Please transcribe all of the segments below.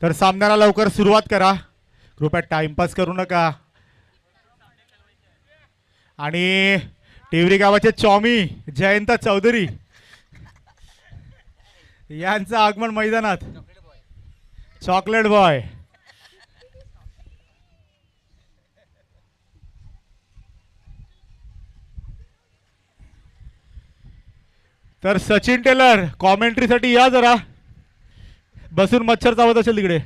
तर सामन्याला लवकर सुरुवात करा, कृपया टाइमपास करू नका. आणि टिवरी गावाचे चॉमी जयंत चौधरी यांचं आगमन मैदानात. Chocolate boy. तर सचिन टेलर कॉमेंट्रीसाठी या जरा, बसून मच्छर चावत असेल तिकडे.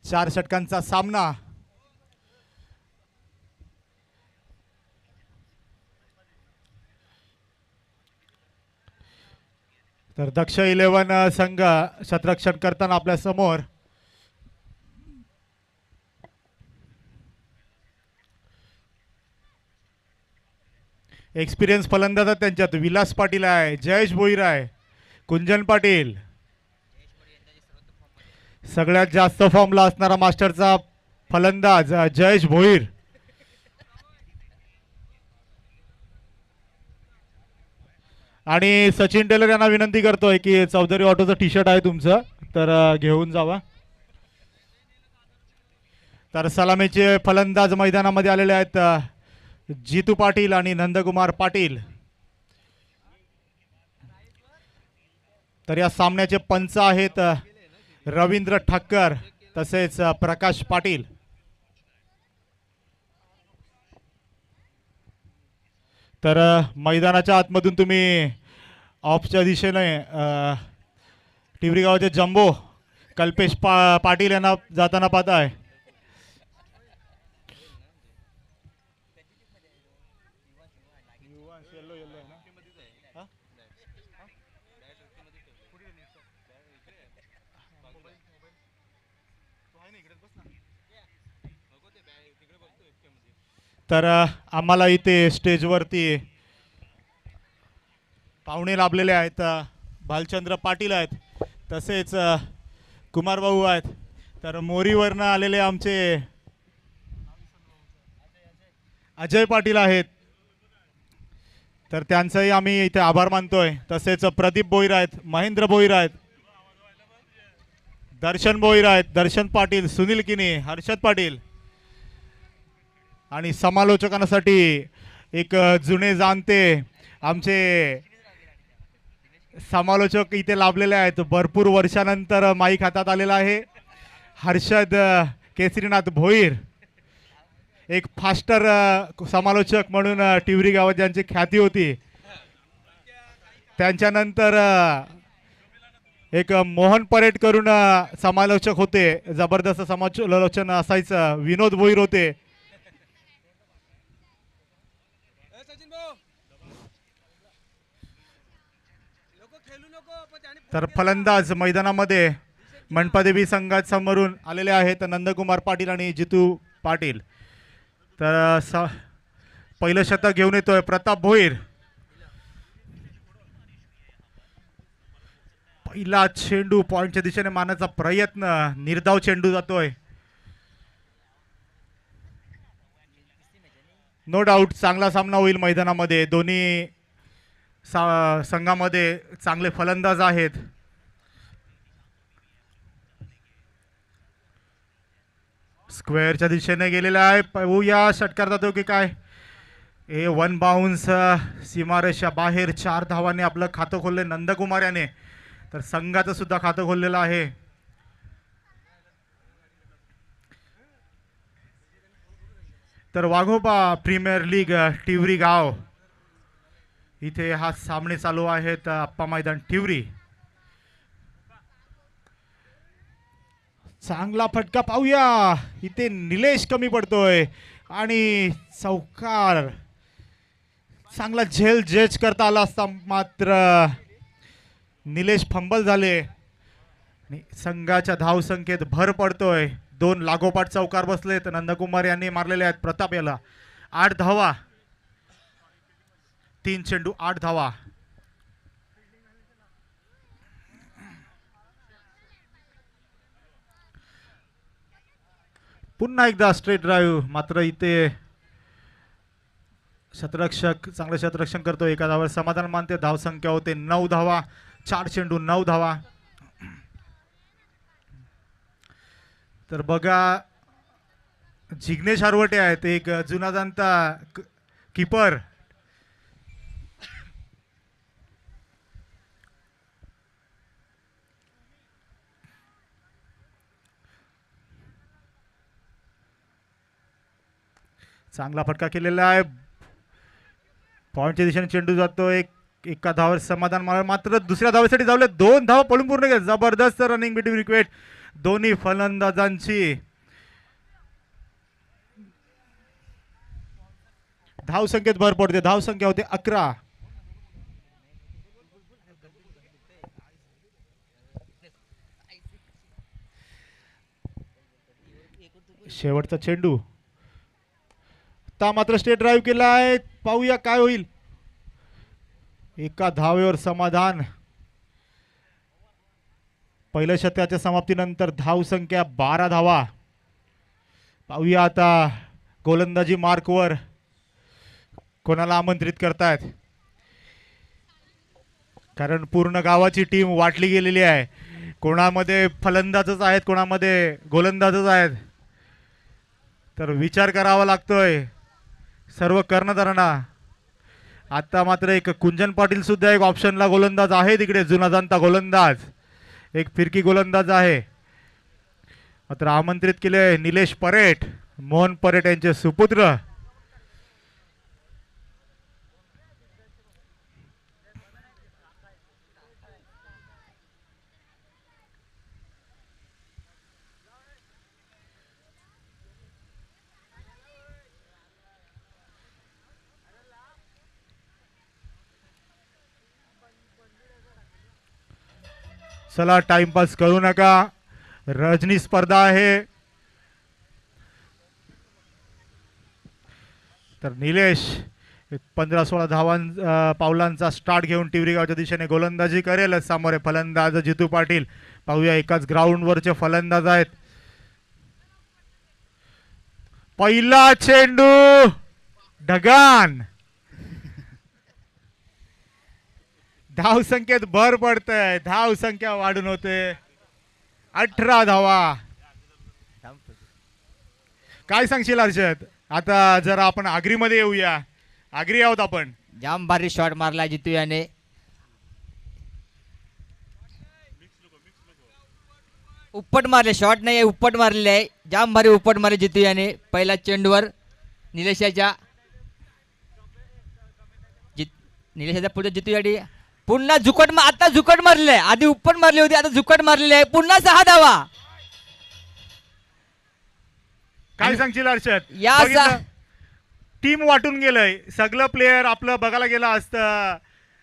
चार षटकांचा सामना. तर दक्ष 11 संघ शतरक्षण करताना आपल्या समोर. एक्सपिरियन्स फलंदाज त्यांच्यात विलास पाटील आहे, जयेश भोईर आहे, कुंजन पाटील. सगळ्यात जास्त फॉर्मला असणारा मास्टरचा फलंदाज जयेश भोईर. आणि सचिन टेलर यांना विनंती करतोय की चौधरी ऑटोचं टी शर्ट आहे तुमचं, तर घेऊन जावा. तर सलामीचे फलंदाज मैदानामध्ये आलेले आहेत जितू पाटील आणि नंदकुमार पाटील. तर या सामन्याचे पंच आहेत रवींद्र ठाकर तसेच प्रकाश पाटील. तर मैदानाच्या आतमधून तुम्ही ऑफच्या दिशेने टिवरी गावाचे जम्बो कल्पेश पाटील यांना जाताना पाहताय. तर आम्हाला इथे स्टेजवरती पाहुणे लाभलेले आहेत. भालचंद्र पाटील आहेत, तसेच कुमार भाऊ आहेत. तर मोरीवरनं आलेले आमचे अजय पाटील आहेत, तर त्यांचाही आम्ही इथे आभार मानतोय. तसेच प्रदीप भोईर आहेत, महेंद्र भोईर आहेत, दर्शन भोईर आहेत, दर्शन पाटील, सुनील किनी, हर्षद पाटील. आणि समालोचकांसाठी एक जुने जाणते आमचे समालोचक इथे लाभलेले आहेत. भरपूर वर्षानंतर माईक हातात आलेला आहे. हर्षद केसरीनाथ भोईर, एक फास्टर समालोचक म्हणून टिवरी गावात ज्यांची ख्याती होती. त्यांच्यानंतर एक मोहन परेड करून समालोचक होते, जबरदस्त समालोचन असायचं, विनोद भोईर होते. तर फलंदाज मैदानामध्ये मंडपादेवी संघासमोरून आलेले आहेत नंदकुमार पाटील आणि जितू पाटील. तर पहिलं शतक घेऊन येतोय प्रताप भोईर. पहिला चेंडू पॉइंटच्या दिशेने मारण्याचा प्रयत्न, निर्धाव चेंडू जातोय. नो डाऊट चांगला सामना होईल मैदानामध्ये. दोन्ही संघामध्ये चांगले फलंदाज आहेत. स्क्वेअरच्या दिशेने गेलेला आहे. पाहूया षटकार जातो की काय. ए वन बाउन्स सीमारेषा बाहेर. 4 धावांनी आपलं खातं खोलले नंदकुमार याने. तर संघाचं सुद्धा खातं खोललेलं आहे. तर वाघोबा प्रीमियर लीग टिवरी गाव इथे हा सामने चालू आहेत. आप्पा मैदान टिवरी. चांगला फटका पाहूया. इथे निलेश कमी पडतोय आणि चौकार चांगला झेल जज करता आला असता, मात्र निलेश फंबल झाले. संघाच्या धावसंख्येत भर पडतोय. 2 लागोपाठ चौकार बसलेत. नंदकुमार यांनी मारलेले आहेत प्रताप याला. 8 धावा, 3 चेंडू 8 धावा. पुन्हा एकदा स्ट्रेट ड्राईव्ह, मात्र इथे शतरक्षक चांगलं शतरक्षण करतो, एका धावावर समाधान मानते. धावसंख्या होते 9 धावा, 4 चेंडू 9 धावा. तर बघा जिग्नेश हरवटे आहेत, एक जुना जाणता कीपर. चांगला फटका केलेला आहे, पॉईंटच्या दिशेने चेंडू जातो. एका धावावर समाधान मात्र दुसऱ्या धावेसाठी धावले, 2 धावा पळून पूर्ण केले. जबरदस्त रनिंग बिटवीन विकेट दोन्ही फलंदाजांची. धाव संख्येत भर पडते, धाव संख्या होते 11. शेवटचा चेंडू ता मात्र स्टेट ड्राईव्ह केला आहे, पाहूया काय होईल. एका धावेवर समाधान. पहिल्या षटकाच्या समाप्तीनंतर धाव संख्या 12 धावा. पाहूया आता गोलंदाजी मार्कवर कोणाला आमंत्रित करतायत, कारण पूर्ण गावाची टीम वाटली गेलेली आहे. कोणामध्ये फलंदाजच आहेत, कोणामध्ये गोलंदाजच आहेत. तर विचार करावा लागतोय सर्व कर्णधारांना. आता मात्र एक कुंजन पाटील सुद्धा एक ऑप्शनला गोलंदाज आहे तिकडे, जुना जाणता गोलंदाज, एक फिरकी गोलंदाज आहे. मात्र आमंत्रित केले निलेश परेट, मोहन परेट यांचे सुपुत्र. चला टाइमपास करू नका, रजनी स्पर्धा आहे. तर निलेश 15-16 पावलांचा स्टार्ट घेऊन टिवरी गावच्या दिशेने गोलंदाजी करेल. सामोरे फलंदाज जितू पाटील. पाहूया एकाच ग्राउंडवरचे फलंदाज आहेत. पहिला चेंडू ढगान. धाव संख्येत भर पडतंय, धाव संख्या वाढून होते 18 धावा. काय सांगशील हर्षद? आता जरा आपण आगरीमध्ये येऊया. आगरी आहोत आपण. जाम भारी शॉट मारला जितू याने. उपट मारले, शॉट नाही आहे, उपट मारलेले आहे. जाम भारी उपट मारले जितू याने पहिल्या चेंडूवर. निलेशाच्या पुढे जितू याडी पुन्हा आता झुकट मारले आहे. आधी उपट मारली होती, आता झुकट मारलेली आहे. पुन्हा 6 धावा. काय सांगशील हर्षद? या टीम वाटून गेलंय, सगळं प्लेयर आपलं बघायला गेला असतं.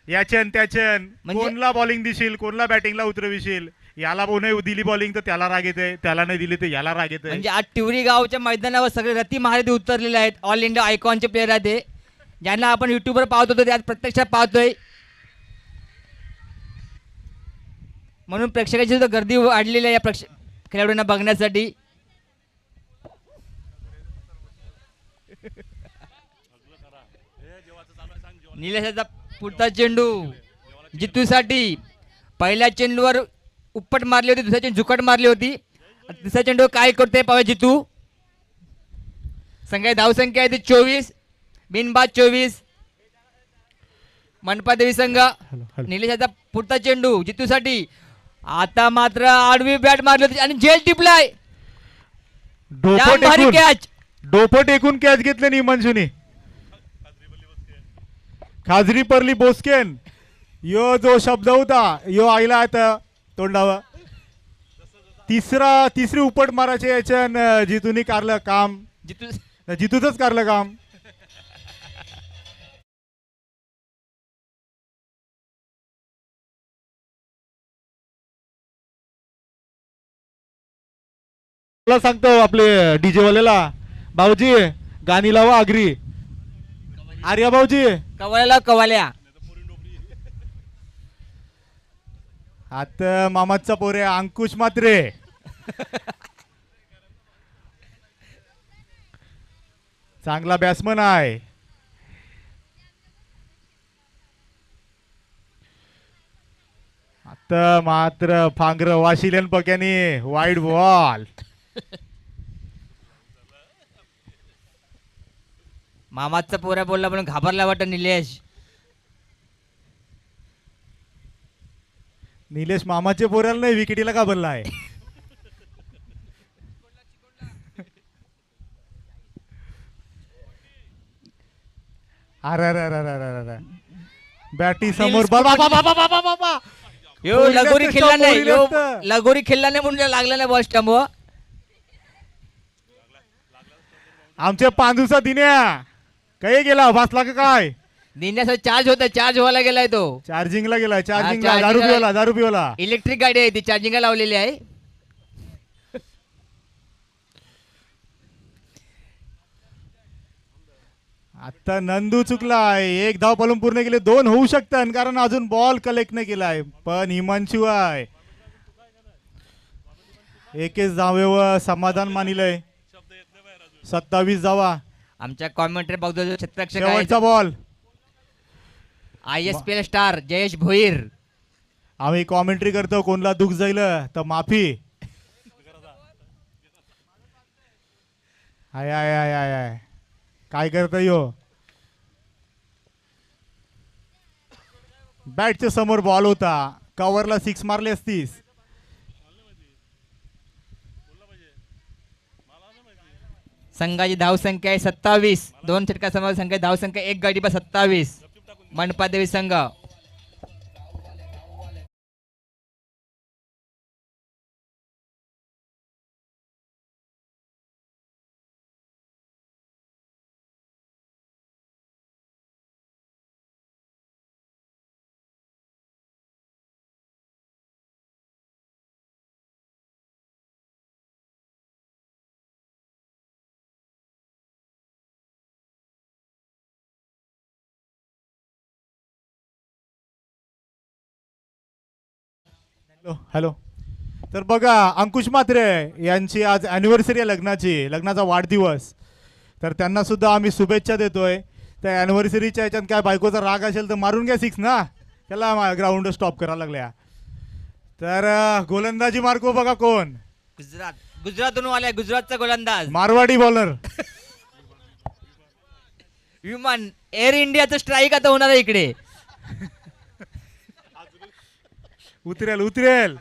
याच्यान त्याच्यान कोणला बॉलिंग दिशील, कोणला बॅटिंगला उतरविशील. याला नाही दिली बॉलिंग तर त्याला राग येते, त्याला नाही दिली तर याला राग येते. म्हणजे आज टिवरी गावच्या मैदानावर सगळे रती महारथी उतरलेले आहेत. ऑल इंडिया आयकॉनचे प्लेयर आहेत ते, ज्यांना आपण युट्यूबवर पाहत होतो ते आज प्रत्यक्षात पाहतोय. म्हणून प्रेक्षकांची सुद्धा गर्दी वाढलेली आहे या खेळाडूंना बघण्यासाठी. निलेशाचा पुढचा चेंडू जितूसाठी. पहिल्या चेंडूवर उपट मारली होती, दुसऱ्या चेंडू झुकट मारली होती. दुसऱ्या चेंडू काय करते पाहूया जितू. संख्या धावसंख्या आहे ती 24, बिनबाद 24. मनपा देवी संघ. निलेशाचा पुढचा चेंडू जितूसाठी. आता मात्र आडवी बॅट मारली होती आणि झेल टिपलाय. कॅच, डोपो टेकून कॅच घेतले नाही मंजुनी. खाजरी परली बोस्केन यो जो शब्द होता यो आईला आता तोंडावा. तिसरी उपट मारायचे याच्यान जितूनी कारलं काम. जितूच कारलं काम. मला सांगतो आपले डीजे वालेला, भाऊजी गाणी लावा आगरी. आर्या भाऊजी कवाल्या. आता मामाचा पोरे अंकुश मात्रे. चांगला बॅट्समन आहे. आता मात्र फांगर वाशिलेन पक्याने वाईड बॉल. मामाचा पोऱ्या बोलला म्हणून घाबरला वाटत निलेश. निलेश मामाचे पोराला नाही विकेटीला घाबरला आहे. अरे अरे अरे अरे अरे अरे बॅटी समोर बाबा बाबा बाबा बाबा बाबा. यो पोरीला लगोरी तर खेळला stop नाही, पोरीला यो तर. लगोरी खेळला नाही म्हणून लागला नाही बॉल स्टंप. आमच्या पांदूचा दिन्या काही गेला भासला का काय. दिन्याचा चार्ज होता, चार्ज व्हायला गेलाय तो. चार्जिंगला गेला चार्जिंगला. charging दारू ला- पिवला दारू पिवला. इलेक्ट्रिक गाडी आहे ती, चार्जिंगला लावलेली आहे. आता नंदू चुकलाय. एक धाव पलून पूर्ण केले, 2 होऊ शकतात कारण अजून बॉल कलेक्ट नाही केलाय. पण हिमांशू आहे एकच धावेवर समाधान मानिलंय. 27 धावा. आमच्या कॉमेंट्री बघतो जो क्षेत्ररक्षक शेवटचा ball. ISPL star Jayesh Bhoir. आम्ही कॉमेंट्री करतो, कोणला दुःख जाईल तर माफी. I I I I I काय करतो यो. बॅटच्या समोर बॉल होता, कव्हरला 6 मारले असतीस. संघाची धावसंख्या आहे 27. 2 षटका समोर संख्या धावसंख्या 1 गाडी 27. मनपादेवी संघ. Hello hello. तर बघा अंकुश म्हात्रे यांची आज अॅनिव्हर्सरी आहे लग्नाचा वाढदिवस. तर त्यांना सुद्धा आम्ही शुभेच्छा देतोय. त्या अॅनिव्हर्सरीच्या याच्यात काय बायकोचा राग असेल तर मारून घ्या 6 ना. त्याला ग्राउंड स्टॉप करायला लागल्या. तर गोलंदाजी मार्को बघा कोण. गुजरातून आलाय, गुजरातचा गोलंदाज मारवाडी बॉलर. विमान एअर इंडियाचं स्ट्राईक आता होणार आहे इकडे. उतरेल उतरेल.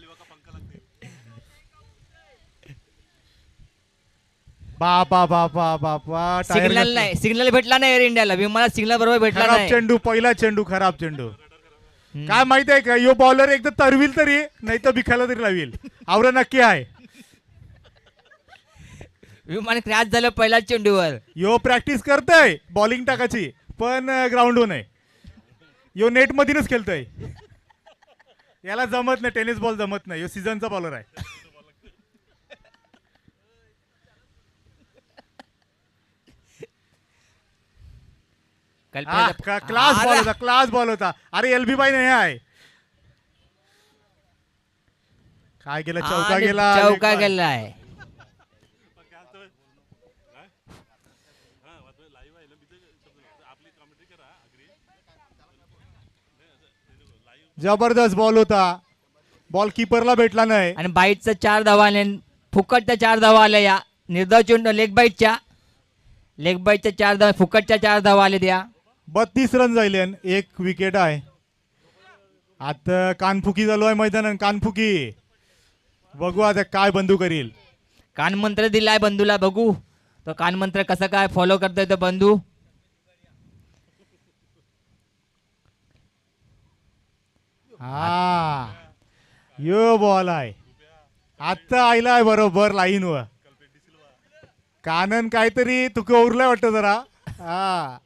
बापा बापा बापा. सिग्नल नाही, सिग्नल भेटला नाही एअर इंडियाला. विमानात सिग्नल बरोबर भेटला खराब नाही. चेंडू, पहिला चेंडू खराब चेंडू. काय माहित आहे का, यो बॉलर एकदा तरविल तरी नाही तर बिखायला तरी लावील. आवरा नक्की आहे. विमान क्रॅश झालं पहिल्या चेंडूवर. यो प्रॅक्टिस करतय बॉलिंग टाकायची पण ग्राउंडवर नाही. यो नेट मधूनच खेळतय. याला जमत नाही, टेनिस बॉल जमत नाही. यो सीझनचा बॉलर आहे. क्लास बॉल होता, क्लास बॉल होता. अरे LB बाई नाही आहे. काय गेला, चौका गेला. चौका गेलाय. जबरदस्त बॉल होता. बॉल किपरला भेटला नाही. आणि बाईटचा 4 धावा आले, फुकटच्या 4 धावा आल्या. या निर्धाव चेंडू लेग बाईटच्या 4 धावा, फुकटच्या 4 धावा आल्या त्या. 32 रन जायले, 1 विकेट आहे. आता कानफुकी चालू आहे मैदानात. कानफुकी बघू आता काय बंधू करील. कानमंत्र दिलाय बंधूला, बघू तो कानमंत्र कसा काय फॉलो करतोय तो बंधू. हा यो बॉल आहे. आता आयलाय बरोबर लाईन वर. कानन काहीतरी तुका उरलाय वाटतं जरा. हा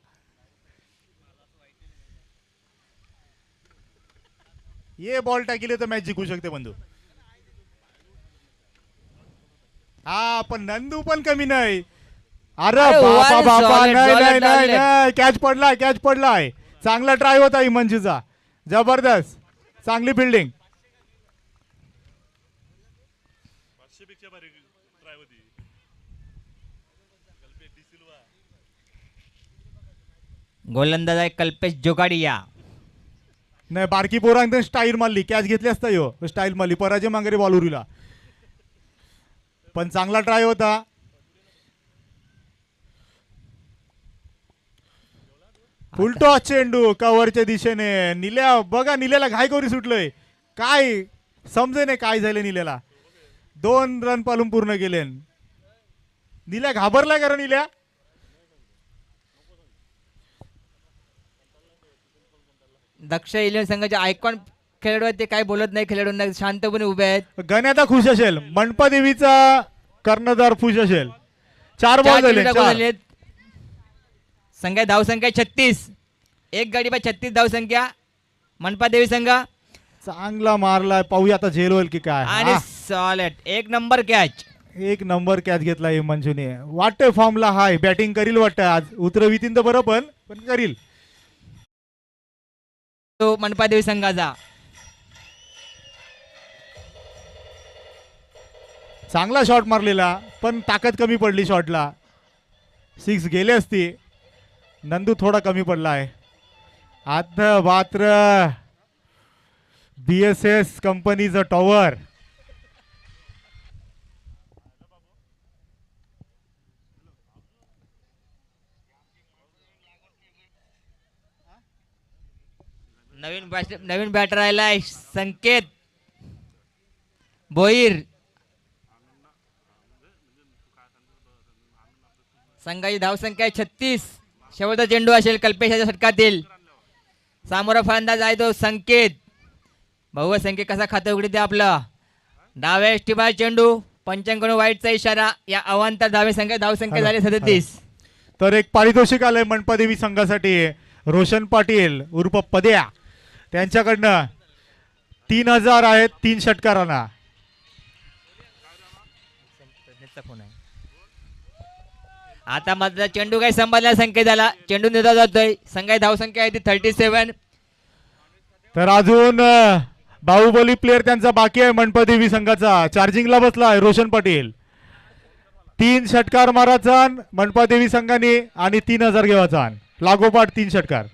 ये बॉल टाकीले तर मॅच जिंकू शकते बंधू. हा पण नंदू पण कमी नाही. अरे अरे बापा one बापा. solid, नाही solid नाही नाही solid. नाही. कॅच पडलाय, कॅच पडलाय. चांगला ट्राय होता इमंजीचा. जबरदस्त, चांगली फिल्डिंग. गोलंदाज आहे कल्पेश जोगाडिया. नाही बारकी पोरांक स्टाईल मारली कॅच घेतली असता यो स्टाईल मारली पराजय मांगरे बॉल उरीला पण चांगला ट्राय होता. फुलटॉस चेंडू कव्हरच्या दिशेने निल्या बघा निल्याला घाई करून सुटलोय काय समजे नाही काय झालं निल्याला 2 रन पालून पूर्ण केले. निल्या घाबरलाय कारण निल्या दक्ष इलेव्हन संघाचे आयकॉन खेळाडू आहेत ते काय बोलत नाही खेळाडूंना शांतपणे उभे आहेत. गण्याता खुश असेल मनपा देवीचा कर्णधार खुश असेल. 4 बॉल झाले 4. झालेत. संख्या धावसंख्या 36 एक गाडी बा 36 धावसंख्या मनपा देवी संघ चांगला मारलाय पाहूया आता झेल होईल की काय. आणि सॉलिड एक नंबर कॅच. 1 नंबर कॅच घेतला मंजूने वाटतंय फॉर्मला हाय बॅटिंग करील वाटतं आज उतरवितीन तर बरं पण करील तो मनपा देवी संघाचा. चांगला शॉट मारलेला पण ताकद कमी पडली शॉटला 6 गेले असती. नंदू थोडा कमी पडला आहे. आता मात्र BSS कंपनीचं टॉवर नवीन बॅटर आलाय संकेत भोईर. संघाची धावसंख्या 36 शेवटचा चेंडू असेल कल्पेशाच्या षटकातील. सामोरा फलंदाज आहे तो संकेत. बहु संकेत कसा खातं उघडी ते आपलं डाव्या एष्टीबार चेंडू पंचांकडून वाईटचा इशारा. या अवांतर धावे संख्या धावसंख्या झाली 37. तर एक पारितोषिक आलंय मनपा देवी संघासाठी रोशन पाटील उर्फ पद्या त्यांच्याकडनं 3000 आहेत 3 षटकारांना. आता मात्र चेंडू काही संभाळल्या संख्या झाला चेंडू नेता जातोय. संघाची धावसंख्या आहे ती 37. तर अजून बाहुबली प्लेअर त्यांचा बाकी आहे मनपा देवी संघाचा. चार्जिंगला बसला आहे रोशन पाटील. 3 षटकार माराचा मनपा देवी संघाने आणि 3000 घेवाचा लागोपाठ 3 षटकार.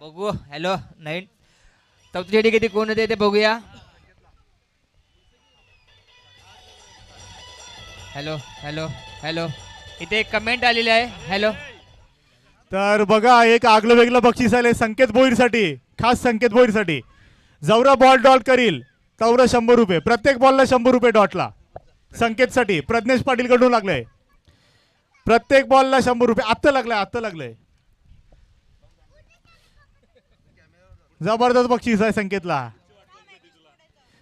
बघू हॅलो नवीन चौथी चेंडी किती कोण होते ते बघूया. हॅलो हॅलो हॅलो इथे एक कमेंट आलेली आहे. हॅलो तर बघा एक आगलं वेगळं बक्षीस आले संकेत भोईरसाठी खास संकेत भोईरसाठी. जवरा बॉल डॉट करील तवरा 100 रुपये प्रत्येक बॉलला 100 रुपये डॉटला. संकेतसाठी प्रज्ञेश पाटील कडून लागलंय प्रत्येक बॉलला 100 रुपये. आत्ता लागलंय जबरदस्त बक्षीस आहे संकेतला.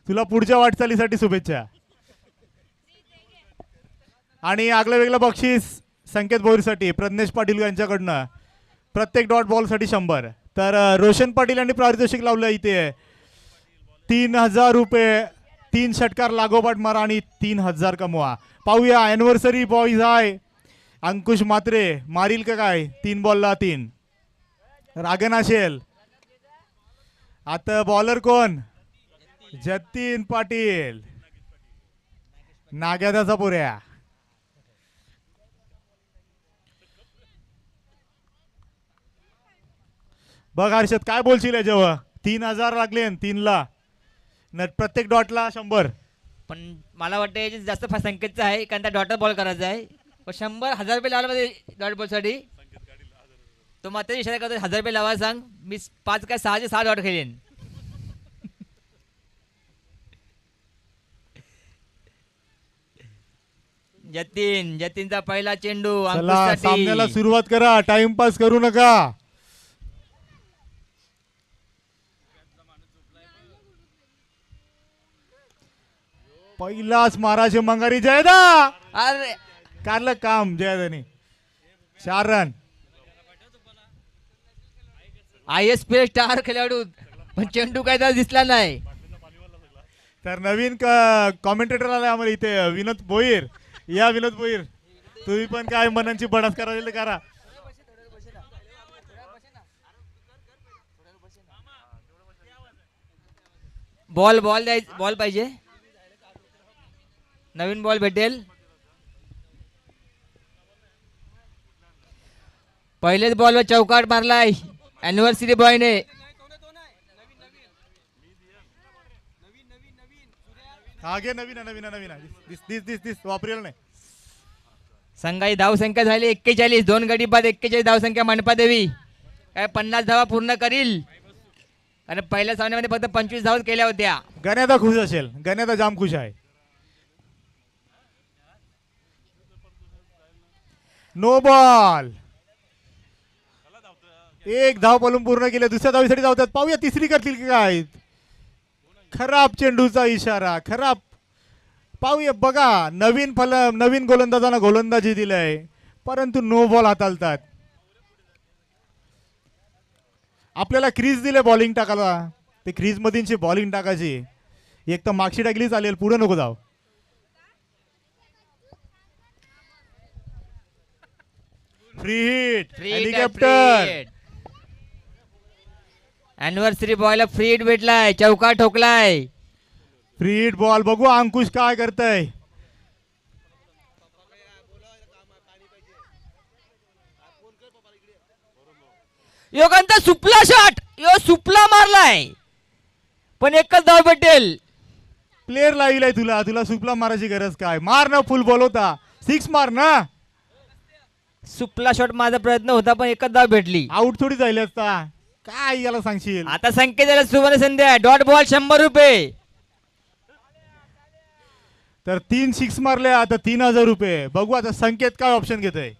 तुला पुढच्या वाटचालीसाठी शुभेच्छा. आणि आगलं वेगळं बक्षीस संकेत भोईरसाठी प्रज्ञेश पाटील यांच्याकडनं प्रत्येक डॉट बॉलसाठी 100. तर रोशन पाटील यांनी पारितोषिक लावलं इथे 3000 रुपये 3 षटकार लागोपाठ मारा आणि 3000 कमवा. पाहूया अॅनिव्हर्सरी बॉईज आहे अंकुश मात्रे मारील का काय 3 बॉलला 3. रागन असेल. आता बॉलर कोण जतीन पाटील नाग्यादाचा पोऱ्या. बघ हर्षद काय बोलशील याच्यावर 3000 लागले 3ला प्रत्येक डॉटला 100. पण मला वाटतं याची जास्त संकेतचं आहे कारण त्या डॉटर बॉल करायचा आहे. पण 100,000 रुपये लावला पाहिजे डॉट बॉलसाठी. तो मात्र इशारा करतो 1000 रुपये लावा सांग मी 5 काय 6 डॉट खेळेन. जतीनचा पहिला चेंडू सामन्याला सुरुवात करा टाइमपास करू नका. पहिलाच महाराज मंगारी जयदा. अरे कारलं काम जयदानी 4 रन. ISPL स्टार खेळाडू पण चेंडू काय त्याला दिसला नाही. तर नवीन कॉमेंटेटर आलाय आम्हाला इथे विनोद भोईर. या विनोद भोईर तुम्ही पण काय मनांची बडास करायला करा. बॉल पाहिजे नवीन बॉल भेटेल. पहिलेच बॉलवर चौकाट मारलाय अॅनिव्हर्सरी बॉयने. हा घे, नवीन आहे, नवीन आहे, नवीन आहे. दिस दिस दिस दिस वापरेल नाही. संघाची धावसंख्या झाली 41. 2 गडी बाद 41 धावसंख्या मनपादेवी काय 50 धावा पूर्ण करील. आणि पहिल्या सामन्यामध्ये फक्त 25 धावा केल्या होत्या. गण्यादा खुश असेल, गण्यादा जाम खुश आहे. No ball. एक धाव पलून पूर्ण केले. दुसऱ्या धावीसाठी धावतात. पाहूया तिसरी करतील की काय. खराब चेंडूचा इशारा, खराब. पाहूया बघा, नवीन गोलंदाजांना गोलंदाजी दिलंय परंतु नो बॉल हाताळतात. आपल्याला क्रीज दिले बॉलिंग टाकायला, ते क्रीज मधील बॉलिंग टाकायची. एक तर मागशी टाकली चालेल, पुढे नको जाऊ. Free hit. हेलिकॉप्टर. अॅनिव्हर्सरी बॉयला फ्री हिट भेटलाय, चौका ठोकलाय. Free hit ball. बघू अंकुश काय करतय. योगांचा सुपला शॉट, यो सुपला मारलाय पण एकच धाव भेटेल. प्लेअर लाविलाय तुला, तुला सुपला मारायची गरज काय. मार ना, फुल बॉल होता, 6 मार ना. सुपला शॉट माझा प्रयत्न होता पण एकच धाव भेटली. आउट थोडी जाईल असता, काय याला सांगशील. आता संकेताला सुवर्ण संधी आहे. डॉट बॉल 100 रुपये. तर 3 6 मारले, आता 3000 रुपये. बघू आता संकेत काय ऑप्शन घेतोय.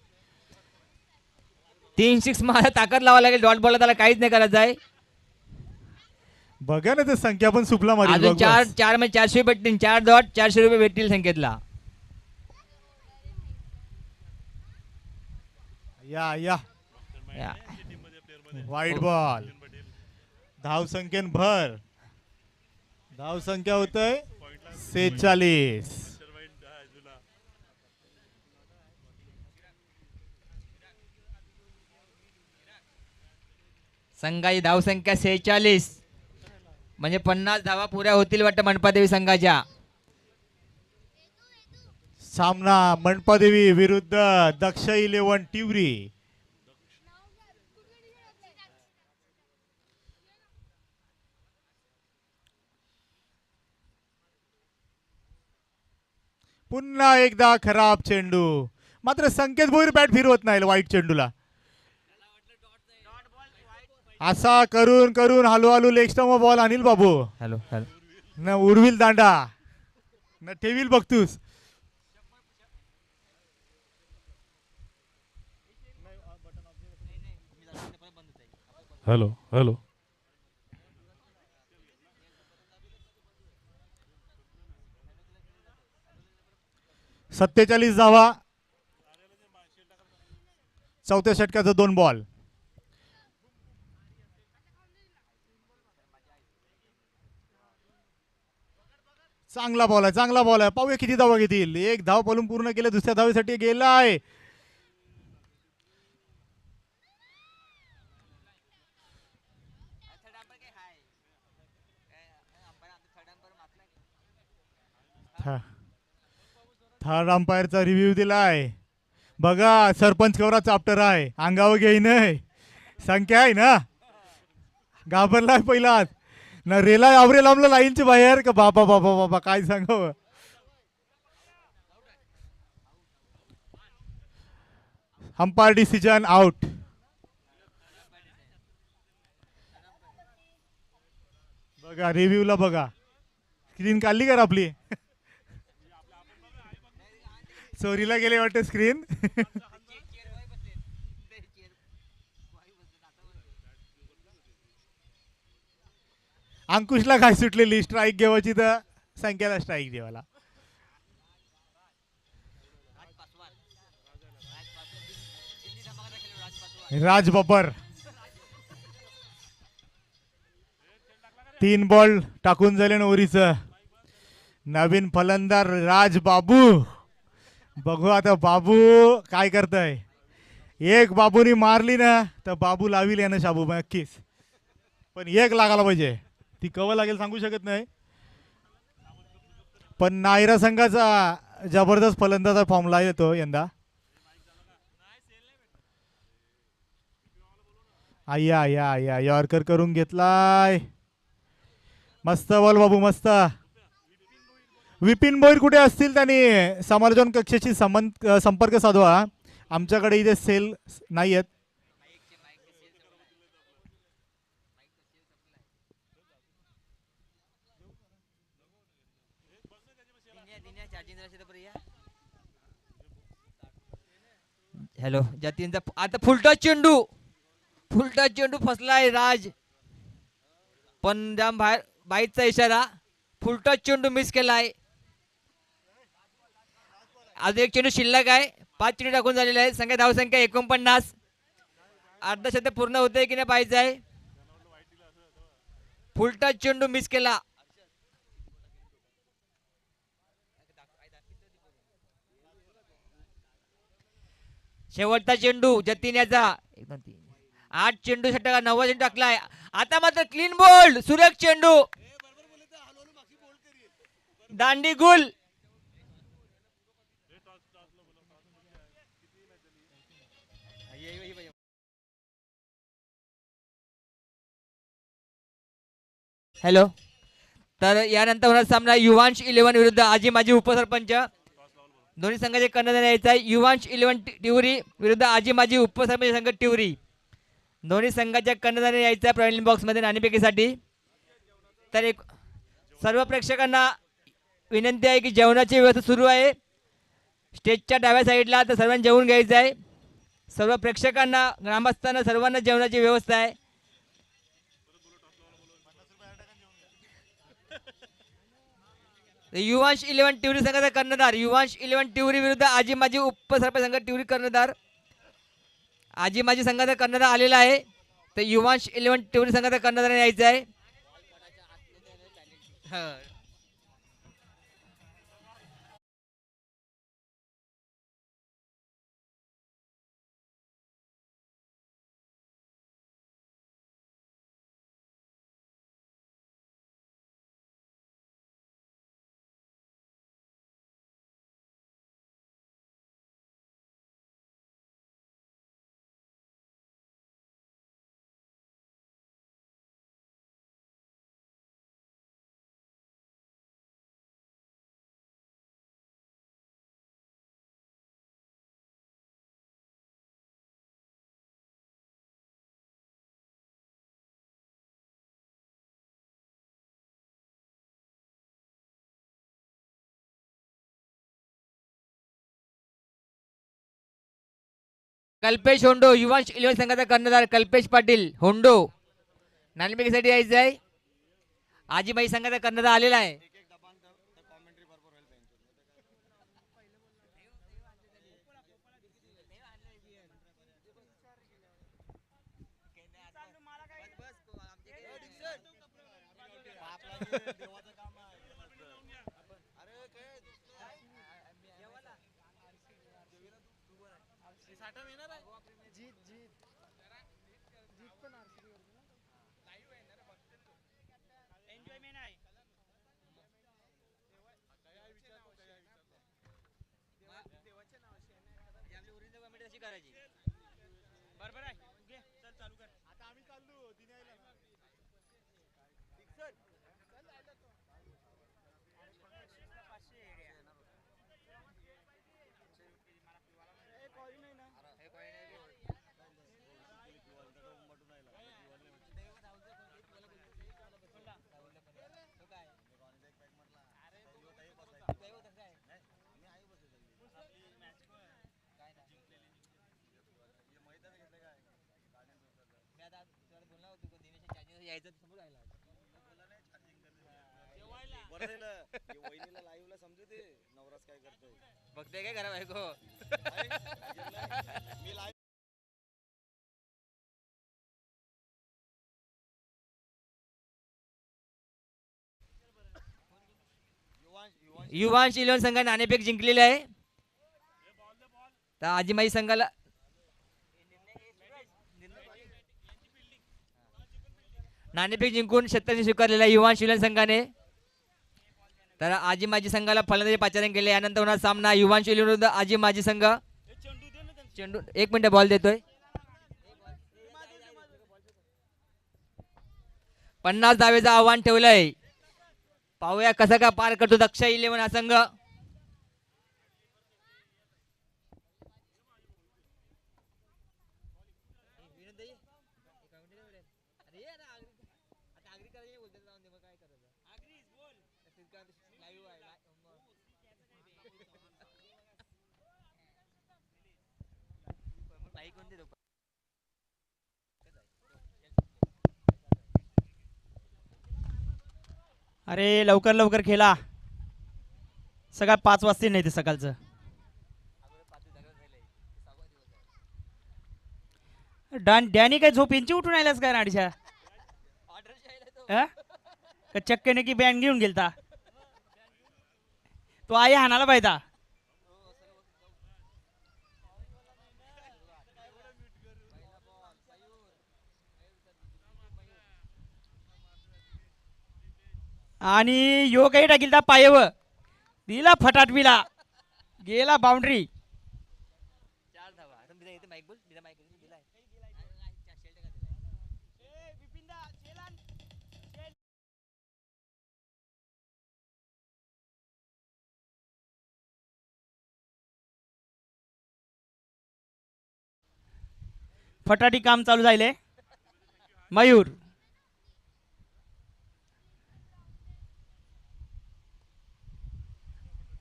3 6 मला ताकद लावा लागेल. डॉट बॉल त्याला काहीच नाही करायचं आहे. बघा ना, ते संख्या पण सुपला मारी. अजून 4 म्हणजे 400 भेटतील. 4 डॉट 400 रुपये भेटतील संकेतला. या या वाईट बॉल. धाव संख्येन भर. धाव संख्या होतय 46. संघाची धावसंख्या 46 म्हणजे 50 धावा पुऱ्या होतील वाटतं मनपादेवी संघाच्या. सामना मनपादेवी विरुद्ध दक्ष 11 टिवरी. पुन्हा एकदा खराब चेंडू. मात्र संकेत भोईर बॅट फिरवत नाही वाईट चेंडूला. असा करून करून हलू लेग स्टंप बॉल अनिल बाबू. हॅलो हॅलो न उडविल दांडा न ठेवील बघतूस. Hello hello. 47 धावा. चौथ्या षटकाचा 2 बॉल. चांगला बॉल आहे, चांगला बॉल आहे. पाहूया किती धावा घेतील. 1 धाव पलून पूर्ण केले. दुसऱ्या धावेसाठी गेलाय. थर्ड अंपायरचा रिव्ह्यू दिलाय. बघा सरपंच कवरा चाप्टर आहे, अंगावर घेईन. संख्या आहे ना, घाबरलाय पहिलाच ना. रेला आवरे लांबला लाईनच्या बाहेर का. बाबा बाबा बाबा काय सांगावं. Umpire decision out. बघा रिव्ह्यूला बघा. स्क्रीन काढली का आपली. चोरीला गेले वाटतं स्क्रीन. अंकुशला काय सुटलेली. स्ट्राईक घ्यावायची तर संख्याला स्ट्राईक द्यावाला. राज बब्बर 3 बॉल टाकून झाले ओरीचं. नवीन फलंदाज राज बाबू. बघू आता बाबू काय करताय. एक बाबूनी मारली ना तर बाबू लावील यानं शाबू नक्कीच. पण 1 लागायला पाहिजे. ती कवा लागेल सांगू शकत नाही. पण नायरा संघाचा जबरदस्त फलंदाज फॉर्मला येतो यंदा. आया आया आया यॉर्कर करून घेतलाय. मस्त बॉल बाबू मस्त. विपिन भोईर कुठे असतील त्यांनी समालोचन कक्षाशी संपर्क साधवा. आमच्याकडे इथे सेल नाही आहेत. हॅलो जतीनचा आता फुलटॉस चेंडू फसलाय राज. पण जाम बाहेर बाईचा इशारा. फुलटॉस चेंडू मिस केलाय. अजून एक चेंडू शिल्लक आहे. 5 चेंडू टाकून झालेले आहे. संख्या धावसंख्या 49. अर्धशतक पूर्ण होते की नाही पाहिजे आहे. फुलटॉस चेंडू मिस केला. शेवटचा चेंडू जतीन याचा 8 चेंडू षटका 90 चेंडू टाकलाय. आता मात्र क्लीन बोल्ड सुरेख चेंडू दांडी गुल. हॅलो तर यानंतर होणार सामना युवांश 11 विरुद्ध आजी माजी उपसरपंच. दोन्ही संघाचे कर्णधार यायचा आहे. युवांश 11 टिवरी विरुद्ध आजी माजी उपसरपंच संघ टिवरी. दोन्ही संघाच्या कर्णधार यायचा प्रॉइंट बॉक्स मध्ये नाणेफेकीसाठी. तर एक सर्व प्रेक्षकांना विनंती आहे की जेवणाची व्यवस्था सुरू आहे स्टेजच्या डाव्या साईडला. तर सर्वांनी जेवून घ्यायचं आहे. सर्व प्रेक्षकांना ग्रामस्थांना सर्वांना जेवणाची व्यवस्था आहे. युवांश 11 टिवरी संघाचा कर्णधार युवांश 11 टिवरी विरुद्ध आजी माजी उपसरपंच संघ टिवरी कर्णधार. आजी माजी संघाचा कर्णधार आलेला आहे. तर युवांश 11 टिवरी संघाचा कर्णधार यायचा आहे. कल्पेश होंडो युवांश 11 संघाचा कर्णधार कल्पेश पाटील होंडो नाणेफेकीसाठी यायचं आहे. आजीबाई संघाचा कर्णधार आलेला आहे. बघते काय करा बायको. युवांश 11 संघाने नाणेफेक जिंकलेले आहे. तर आजीमाई संघाला नाणेफेक जिंकून क्षेत्ररक्षण स्वीकारलेला युवांश 11 संघाने. तर आजी माजी संघाला फलंदाजी पाचारण केले. यानंतर होणार सामना युवांश 11 विरुद्ध आजी माजी संघ. चेंडू 1 मिनिट बॉल देतोय. 50 धावेचं आव्हान ठेवलंय. पाहूया कसं का पार करतो दक्ष 11 हा संघ. अरे लवकर लवकर खेळा. सगळ्यात 5 वाजता नाही ते सकाळचं. डॅनी काय झोप यांची उठून आल्यास काय नाडीच्या का चक्कने की बँड घेऊन गेलता तो आई हाणाला पाहिजे. आणि यो काही टाकील त्या पायव दिला फटाटवीला गेला बाउंड्री. फटाटी काम चालू झाले. मयूर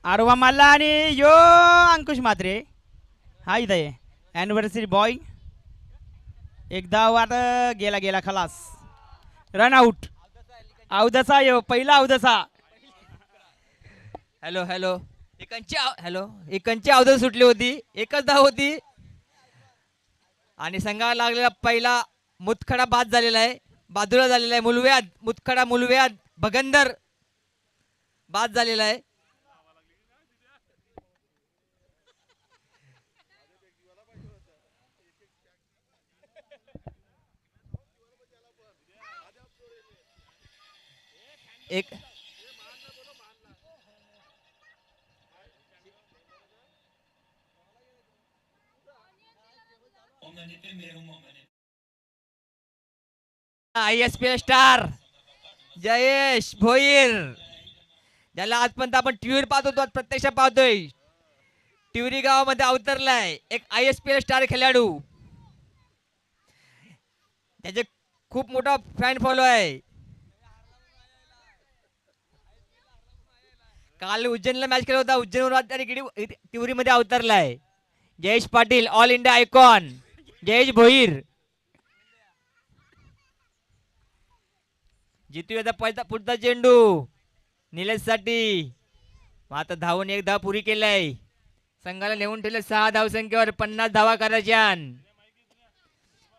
आरवा मारला आणि यो अंकुश मात्रे हा इथं आहे ॲनिव्हर्सरी बॉय. एकदा वाट गेला गेला खलास. Run out. अवदसा यो पहिला अवदसा. हॅलो हॅलो एकांची अवधर सुटली होती. एकच धाव होती आणि संघाला लागलेला पहिला मुतखडा बाद झालेला आहे. बाजूला झालेला आहे. मुलव्याद मुतखडा मुलव्याद भगंदर बाद झालेला आहे. एक ISPL स्टार जयेश भोईर ज्याला आजपर्यंत आपण टीव्हीवर पाहत होतो आज प्रत्यक्ष पाहतोय. टिवरी गावामध्ये अवतरलाय एक ISPL स्टार खेळाडू. त्याचे खूप मोठा फॅन फॉलो आहे. काल उज्जैनला मॅच केला होता. उज्जैनवरून टिवरी मध्ये अवतरलाय. Jayesh Patil all India icon Jayesh Bhoir. जितूयाचा पुढचा चेंडू निलेश साठी. आता धावून एक धाव पुरी केलाय. संघाला नेऊन ठेवले 6 धाव संख्येवर. 50 धावा करायच्या.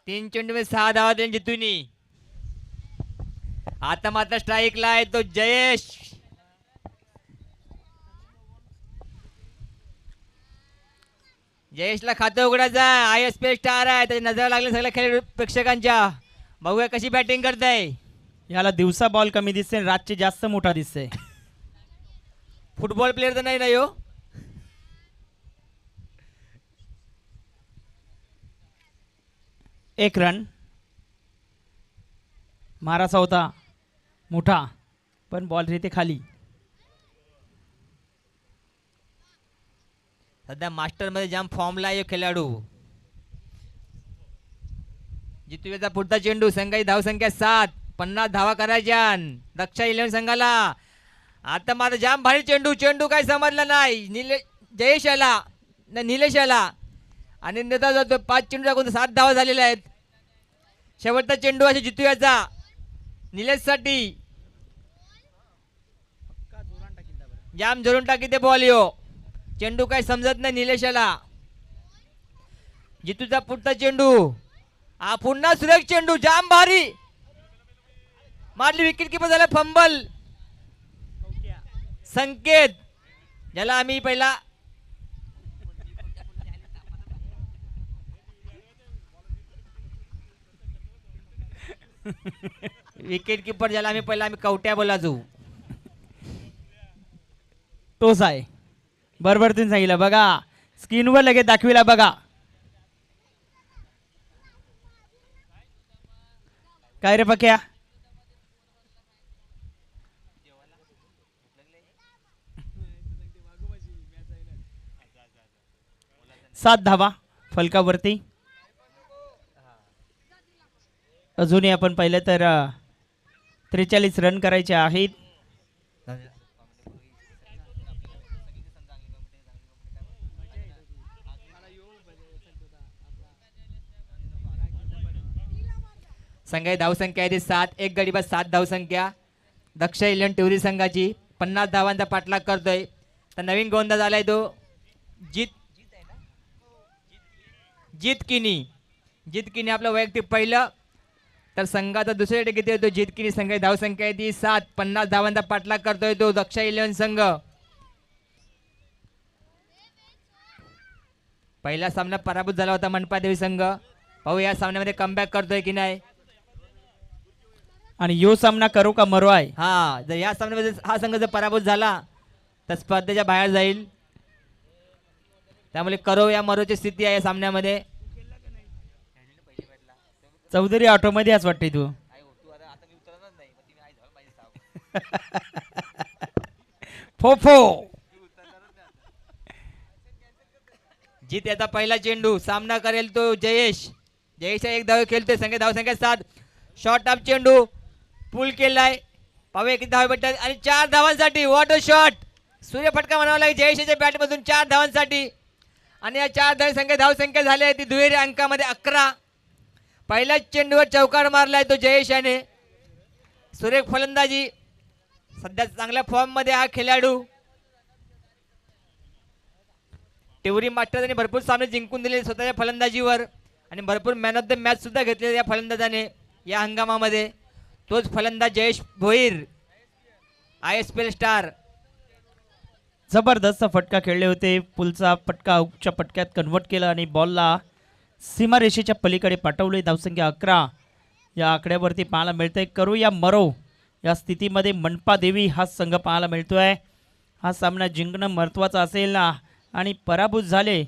3 चेंडू मध्ये 6 धावा देऊन जितूनी. आता मात्र स्ट्राईकला आहे तो जयेश. जयेशला खातं उघडायचं. ISPL स्टार आहे. त्याच्या नजर लागले सगळ्या खेळ प्रेक्षकांच्या. बघूया कशी बॅटिंग करताय. याला दिवसा बॉल कमी दिसते रातचे जास्त मोठा दिसते. फुटबॉल प्लेयर तर नाही ना यो. एक रन माराचा होता मोठा पण बॉल रेते खाली. सध्या मास्टर मध्ये जाम फॉर्मला आहे खेळाडू. जितूयाचा पुढचा चेंडू. संघाची धावसंख्या 7. 50 धावा करायच्या दक्ष 11 संघाला. आता मात्र जाम भारी चेंडू. चेंडू काही समजला नाही. जयेश आला निलेश आला आणि नेता जातो. 5 चेंडू टाकून 7 धावा झालेल्या आहेत. शेवटचा चेंडू असे जितूयाचा निलेश साठी. जाम जोरून टाकी ते बॉल यो. चेंडू काही समजत नाही निलेशाला. जितूचा पुढचा चेंडू. हा पुन्हा सुरेख चेंडू जाम भारी मारली. विकेट किपर झाला फंबल. संकेत ज्याला आम्ही पहिला विकेट किपर ज्याला आम्ही कवट्या बोलायचो. तोच आहे. बरोबर तुम्ही सांगितलं. बघा स्क्रीनवर लगेच दाखविला बघा. काय रे पक्या 7 धावा फलकावरती. अजूनही आपण पाहिलं तर 43 रन करायचे आहेत. संघाची धावसंख्या आहे ती 7. एक गडी बाद 7 धावसंख्या दक्ष इलेव्हन टिवरी संघाची. 50 धावांचा पाठलाग करतोय. तर नवीन गोलंदाज आलाय तो जीत किनी आपलं वैयक्तिक पहिलं. तर संघाचा दुसऱ्या किती होतो जीत किनी. संघाची धावसंख्या आहे ती 7. 50 धावांचा पाठलाग करतोय तो दक्ष इलेव्हन संघ. पहिला सामना पराभूत झाला होता मनपा देवी संघ. पाहू या सामन्यामध्ये कमबॅक करतोय की नाही. आणि यो सामना करो का मरो आहे. हा जर या सामन्यामध्ये हा संघ जर पराभूत झाला तर स्पर्धेच्या बाहेर जाईल. त्यामुळे करो या मरोची स्थिती आहे या सामन्यामध्ये. चौधरी ऑटोमध्ये आज वाटते तू. फो फो. जीत याचा पहिला चेंडू सामना करेल तो जयेश. एक धाव खेळतोय. संख्या धावसंख्या 7. शॉर्ट ऑफ चेंडू पूल केलाय. पाहूया किती धावे भेटतात आणि 4 धावांसाठी. What a shot. सूर्यफटका म्हणावा लागेल जयेशच्या बॅटमधून 4 धावांसाठी. आणि या 4 धावसंख्या झाली आहे ती दुहेरी अंकामध्ये 11. पहिल्याच चेंडूवर चौकार मारलाय तो जयेश याने. सुरेख फलंदाजी. सध्या चांगल्या फॉर्म मध्ये हा खेळाडू. टिवरी मास्टर्सने भरपूर सामने जिंकून दिले स्वतःच्या फलंदाजीवर आणि भरपूर मॅन ऑफ द मॅच सुद्धा घेतले या फलंदाजाने या हंगामामध्ये. तोच फलंदाज जयेश भोईर ISPL स्टार. जबरदस्त फटका खेळले होते. पुलचा फटका हुकच्या फटक्यात कन्वर्ट केला आणि बॉलला सीमारेषेच्या पलीकडे पाठवले. धावसंख्या 11 या आकड्यावरती पाहायला मिळतंय. करू या मरो या स्थितीमध्ये मनपा देवी हा संघ पाहायला मिळतोय. हा सामना जिंकणं महत्त्वाचं असेल ना. आणि पराभूत झाले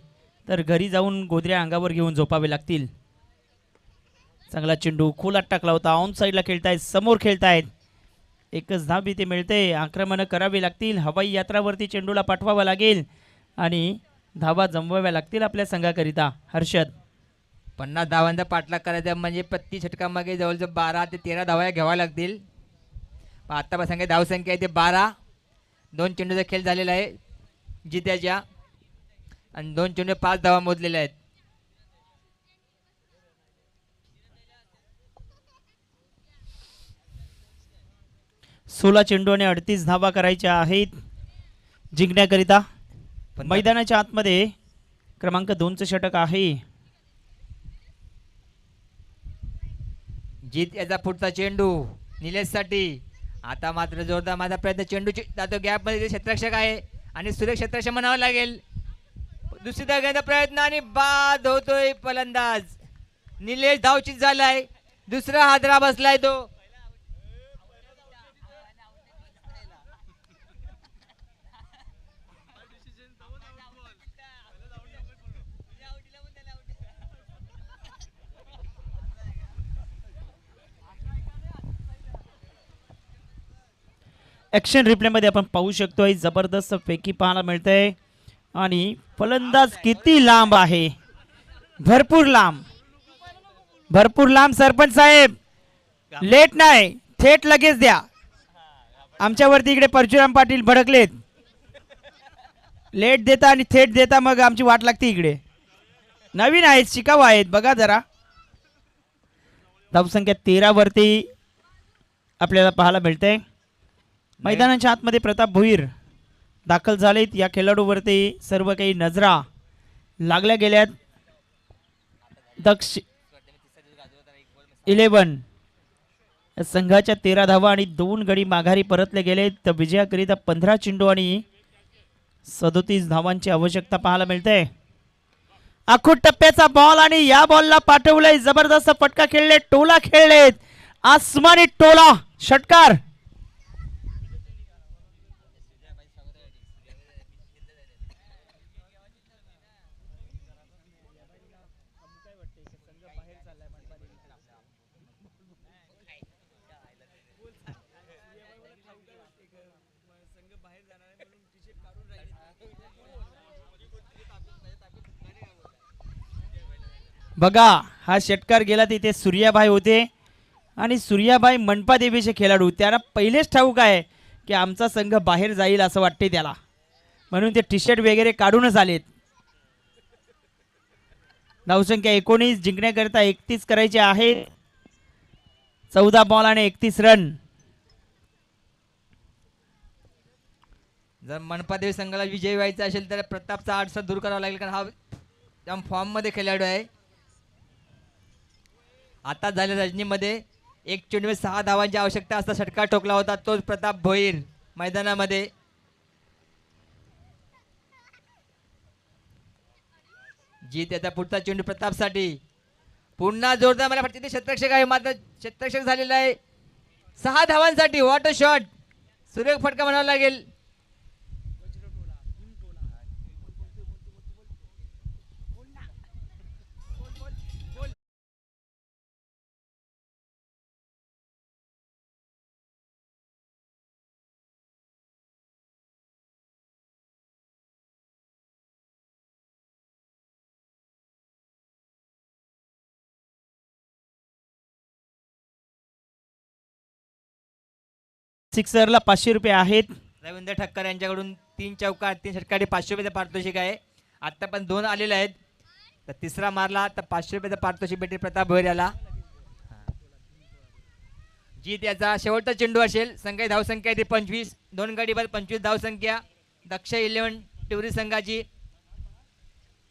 तर घरी जाऊन गोदऱ्या अंगावर घेऊन झोपावे लागतील. चांगला चेंडू खोलात टाकला होता. ऑन साईडला खेळतायत. समोर खेळतायत. एकच धाव इथे मिळते. आक्रमण करावी लागतील. हवाई यात्रावरती चेंडूला पाठवावा लागेल आणि धावा जमवाव्या लागतील आपल्या संघाकरिता. हर्षद 50 धावांचा पाठलाग करायचा म्हणजे प्रति षटकामागे जवळजवळ 12 ते 13 धावा घ्याव्या लागतील. आता संख्या धावसंख्या आहे ते 12. 2 चेंडूचा खेळ झालेला आहे जित्याच्या आणि 2 चेंडू 5 धावा मोजलेल्या आहेत. सोळा चेंडू आणि 38 धावा करायच्या आहेत जिंकण्याकरिता. मैदानाच्या आतमध्ये क्रमांक 2चं षटक आहे. जीत याचा पुढचा चेंडू निलेशसाठी. आता मात्र जोरदार माझा प्रयत्न. चेंडू जातो गॅपमध्ये. क्षेत्ररक्षक आहे आणि सुरेख क्षेत्ररक्षक म्हणावं लागेल. दुसरी धाव घेण्याचा प्रयत्न आणि बाद होतोय फलंदाज. निलेश धावचीत झालाय. दुसरा हादरा बसलाय तो. ॲक्शन रिप्लेमध्ये आपण पाहू शकतोय जबरदस्त फेकी पाहायला मिळतंय आणि फलंदाज किती लांब आहे. भरपूर लांब. सरपंच साहेब लेट नाही. थेट लगेच द्या. आमच्यावरती इकडे परशुराम पाटील भडकलेत. लेट देता आणि थेट देता मग आमची वाट लागते इकडे. नवीन आहेत शिकाऊ आहेत बघा जरा. धावसंख्या 13 वरती आपल्याला पाहायला मिळते. मैदानाच्या आतमध्ये प्रताप भोईर दाखल झालेत. या खेळाडूवरती सर्व काही नजरा लागल्या गेल्यात. दक्ष 11 संघाच्या 13 धावा आणि 2 गडी माघारी परतले गेले. तर विजयाकरिता 15 चेंडू आणि 37 धावांची आवश्यकता पाहायला मिळते. आखूड टप्प्याचा बॉल आणि या बॉलला पाठवलंय. जबरदस्त फटका खेळले. टोला खेळलेत. आसमानी टोला षटकार. बघा हा षटकार गेला तिथे सूर्याबाई होते आणि सूर्याबाई मनपा देवीचे खेळाडू. त्यांना पहिलेच ठाऊक आहे की आमचा संघ बाहेर जाईल असं वाटते त्याला, म्हणून ते टी शर्ट वगैरे काढूनच आलेत. धावसंख्या 19 जिंकण्याकरिता 31 करायचे आहे. 14 बॉल आणि 31 रन. जर मनपादेवी संघाला विजयी व्हायचा असेल तर प्रतापचा अडसर दूर करावा लागेल, कारण हा जाम फॉर्म मध्ये खेळाडू आहे. आता झाल्या रजनीमध्ये 1 चेंडूवर 6 धावांची आवश्यकता असता षटकार ठोकला होता तोच प्रताप भोईर मैदानामध्ये. जी त्याचा पुढचा चेंडू प्रतापसाठी पुन्हा जोरदार मला वाटते ते क्षेत्ररक्षक आहे, मात्र क्षेत्ररक्षक झालेला आहे 6 धावांसाठी. वॉट अ शॉट, सुरेख फटका म्हणावा लागेल. सिक्सरला 500 रुपये आहेत. रवींद्र ठक्कर यांच्याकडून 3 चौकार 3 षटकारी 500 रुपयाचं पारितोषिक आहे. आता पण 2 आलेले आहेत, तर तिसरा मारला तर 500 रुपयाचं पारितोषिक भेटेल प्रताप भोईर याला. जीत याचा शेवटचा चेंडू असेल. संघ धावसंख्या आहे 25, 2 गडी बाद 25 धावसंख्या दक्ष 11 टिवरी संघाची.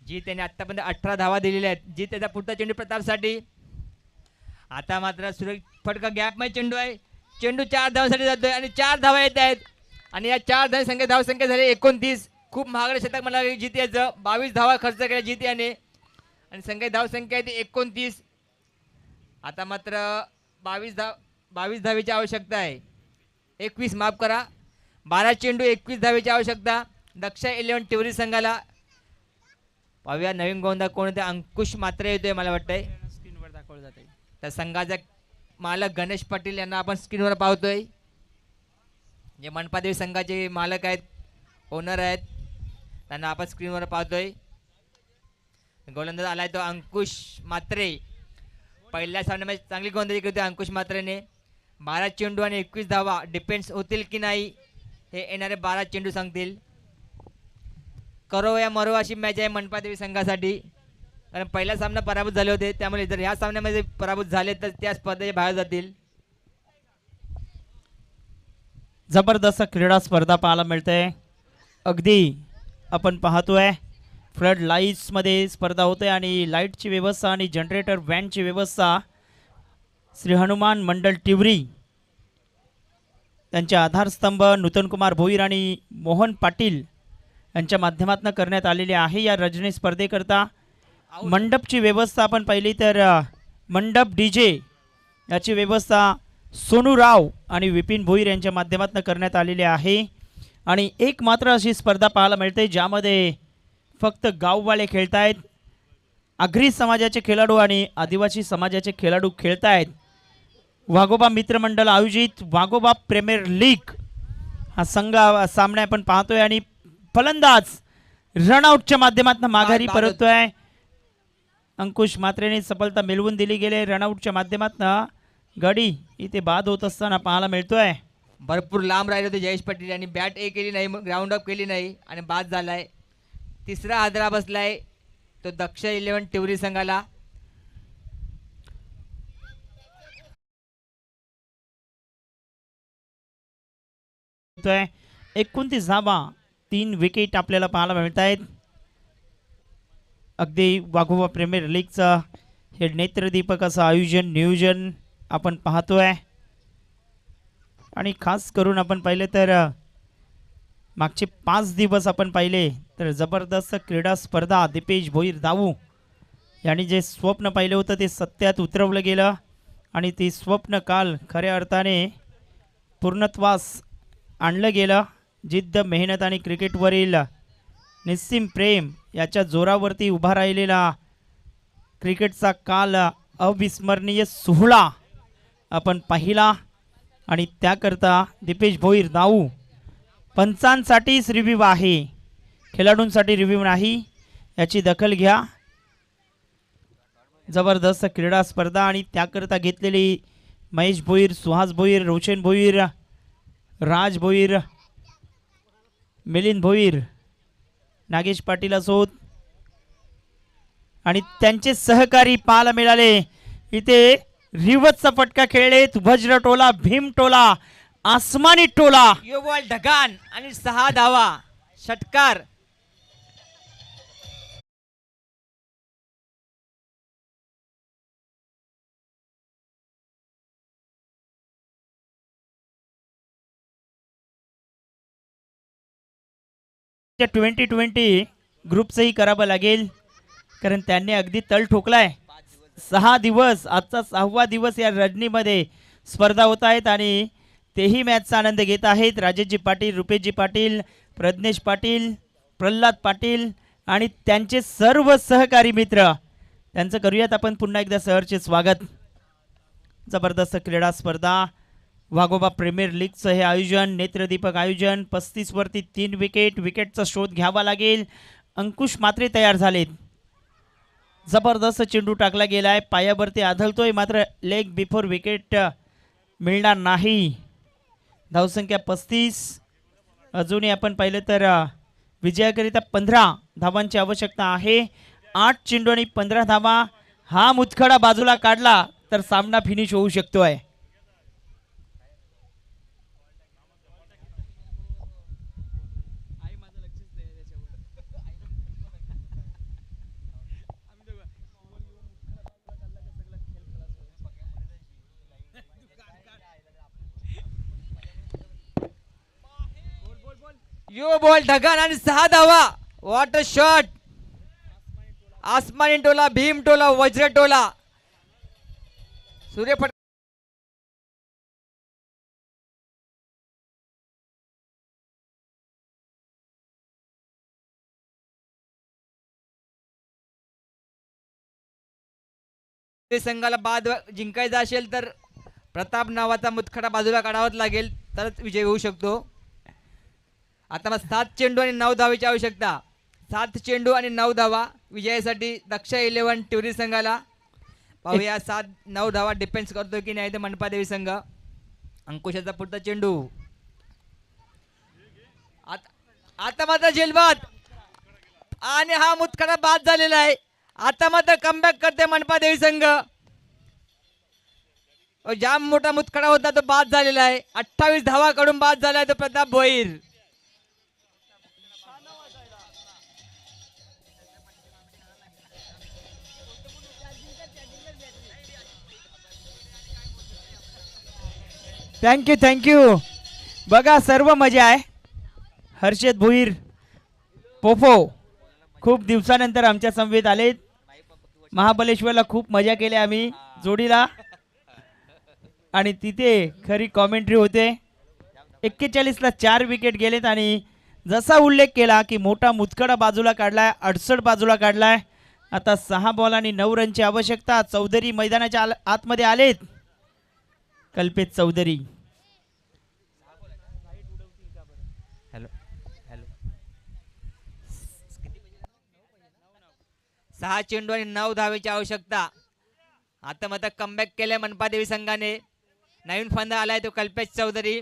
जीत त्याने आतापर्यंत 18 धावा दिलेल्या आहेत. जीत त्याचा पुढचा चेंडू प्रतापसाठी. आता मात्र सुरेख फटका गॅपमध्ये चेंडू आहे. चेंडू 4 धावांसाठी जातोय आणि 4 धावा येत आहेत आणि या 4 धावसंख्या झाली 29. खूप महागडे शतक मला जीत याचं 22 धावा खर्च केला जीत याने आणि संघ धावसंख्या आहे 29. आता मात्र 22 धावेची आवश्यकता आहे. 21 माफ करा, 12 चेंडू 21 धावेची आवश्यकता दक्ष 11 टिवरी संघाला. पाहूया नवीन गोंदा कोण ते अंकुश मात्र येतोय मला वाटतंय. स्क्रीनवर दाखवलं जाते. त्या संघाचा मालक गणेश पाटील यांना आपण स्क्रीनवर पाहतोय, जे मनपादेवी संघाचे मालक आहेत, ओनर आहेत, त्यांना आपण स्क्रीनवर पाहतोय. गोलंदाज आलाय तो अंकुश मात्रे. पहिल्या सामन्यामध्ये चांगली गोलंदाजी केली होती अंकुश मात्रेने. 12 चेंडू आणि 21 धावा डिपेंड्स होतील की नाही हे येणारे 12 चेंडू सांगतील. करो या मरो अशी मॅच आहे मनपादेवी संघासाठी, कारण पहिला सामना पराभूत झाले होते, त्यामुळे जर ह्या सामन्यामध्ये पराभूत झाले तर त्या स्पर्धेच्या बाहेर जातील. जबरदस्त क्रीडा स्पर्धा पाहायला मिळते. अगदी आपण पाहतोय फ्लड लाईट्समध्ये स्पर्धा होते आणि लाईटची व्यवस्था आणि जनरेटर व्हॅनची व्यवस्था श्री हनुमान मंडळ टिवरी त्यांचे आधारस्तंभ नूतनकुमार भोईर आणि मोहन पाटील यांच्या माध्यमातून करण्यात आलेली आहे. या रजनी स्पर्धेकरता मंडपची व्यवस्था आपण पाहिली तर मंडप डीजे याची व्यवस्था सोनू राव आणि विपिन भोईर यांच्या माध्यमातून करण्यात आलेली आहे. आणि एक मात्र अशी स्पर्धा पाहायला मिळते ज्यामध्ये फक्त गाववाले खेळतायत, आगरी समाजाचे खेळाडू आणि आदिवासी समाजाचे खेळाडू खेळतायत. वाघोबा मित्रमंडळ आयोजित वाघोबा प्रीमियर लीग हा संघ सामना आपण पाहतोय आणि फलंदाज रनआउटच्या माध्यमातून माघारी परततोय. अंकुश मात्रेने सफलता मिळवून दिली गेली. रनआउटच्या माध्यमातून गडी इथे बाद होत असताना पाहायला मिळतोय. भरपूर लांब राहिले होते जयेश पाटील यांनी, बॅट केली नाही, ग्राउंड अप केली नाही आणि बाद झालाय. तिसरा हादरा बसलाय तो दक्ष 11 टिवरी संघाला. होतोय 29 धावा, 3 विकेट आपल्याला पाहायला मिळत आहेत. अगदी वाघोबा प्रीमियर लीगचं हे नेत्रदीपक असं आयोजन नियोजन आपण पाहतोय. आणि खास करून आपण पाहिले तर मागचे 5 दिवस आपण पाहिले तर जबरदस्त क्रीडा स्पर्धा दीपेश भोईर दाऊ यांनी जे स्वप्न पाहिलं होतं ते सत्यात उतरवलं गेलं आणि ते स्वप्न काल खऱ्या अर्थाने पूर्णत्वास आणलं गेलं. जिद्द मेहनत आणि क्रिकेटवरील निस्सीम प्रेम याच्या जोरावरती उभा राहिलेला क्रिकेटचा काल अविस्मरणीय सोहळा आपण पाहिला. आणि त्याकरता दीपेश भोईर दाऊ पंचांसाठीच रिव्ह्यू आहे, खेळाडूंसाठी रिव्ह्यू नाही, याची दखल घ्या. जबरदस्त क्रीडा स्पर्धा आणि त्याकरता घेतलेली महेश भोईर, सुहास भोईर, रोशन भोईर, राज भोईर, मिलिंद भोईर, नागेश पाटील असोत आणि त्यांचे सहकारी पाहायला मिळाले. इथे रिवतचा फटका खेळलेत वज्र टोला, भीम टोला, आसमानी टोला. यो बॉल ढगान आणि 6 धावा षटकार. त्या 2020 ग्रुपचंही करावं लागेल कारण त्यांनी अगदी तळ ठोकलाय. 6 दिवस, आजचा 6वा दिवस या रजनीमध्ये स्पर्धा होत आहेत आणि तेही मॅचचा आनंद घेत आहेत. राजेशजी पाटील, रुपेशजी पाटील, प्रज्ञेश पाटील, प्रल्हाद पाटील आणि त्यांचे सर्व सहकारी मित्र. त्यांचं करूयात आपण पुन्हा एकदा सहर्षे स्वागत. जबरदस्त क्रीडा स्पर्धा, वाघोबा प्रीमियर लीगचं हे आयोजन, नेत्रदीपक आयोजन. 35 वरती 3 विकेट, विकेटचा शोध घ्यावा लागेल. अंकुश मात्रे तयार झालेत. जबरदस्त चेंडू टाकला गेलाय, पायावरती आदळतोय मात्र लेग बिफोर विकेट मिळणार नाही. धावसंख्या 35. अजूनही आपण पाहिलं तर विजयाकरिता 15 धावांची आवश्यकता आहे. 8 चेंडू आणि 15 धावा. हा मुतखडा बाजूला काढला तर सामना फिनिश होऊ शकतोय. यो बॉल ढगान आणि 6 धावा. What a shot. आसमानी टोला, भीम टोला, वज्र टोला. सूर्यफट संघाला बाद जिंकायचा असेल तर प्रताप नावाचा मुतखडा बाजूला काढावाच लागेल तरच विजय होऊ शकतो. आता मग 7 चेंडू आणि 9 धावेची आवश्यकता. 7 चेंडू आणि 9 धावा विजयासाठी दक्ष 11 टिवरी संघाला. पाहूया 7-9 धावा डिपेंड्स करतो की नाही ते मनपादेवी संघ. अंकुशाचा पुढचा चेंडू. आता मात्र झेलबाद आणि हा मुतखडा बाद झालेला आहे. आता मात्र कमबॅक करते मनपादेवी संघ. जाम मोठा मुतखडा होता तो बाद झालेला आहे. 28 धावा कडून बाद झाला आहे तो प्रताप भोईर. थँक्यू. बघा सर्व मजा आहे. हर्षद भोईर पोफो खूप दिवसानंतर आमच्या समवेत आलेत. महाबलेश्वरला खूप मजा केली आम्ही जोडीला आणि तिथे खरी कॉमेंट्री होते. 41ला 4 विकेट गेलेत आणि जसा उल्लेख केला की मोठा मुतखडा बाजूला काढलाय, 68 बाजूला काढलाय. आता 6 बॉल आणि 9 रनची आवश्यकता. चौधरी मैदानाच्या आतमध्ये आलेत. कल्पेश चौधरी. हॅलो हॅलो 6 चेंडू आणि 9 धावेची आवश्यकता. आता मात्र कमबॅक केलंय मनपादेवी संघाने. नवीन फंदा आलाय तो कल्पेश चौधरी.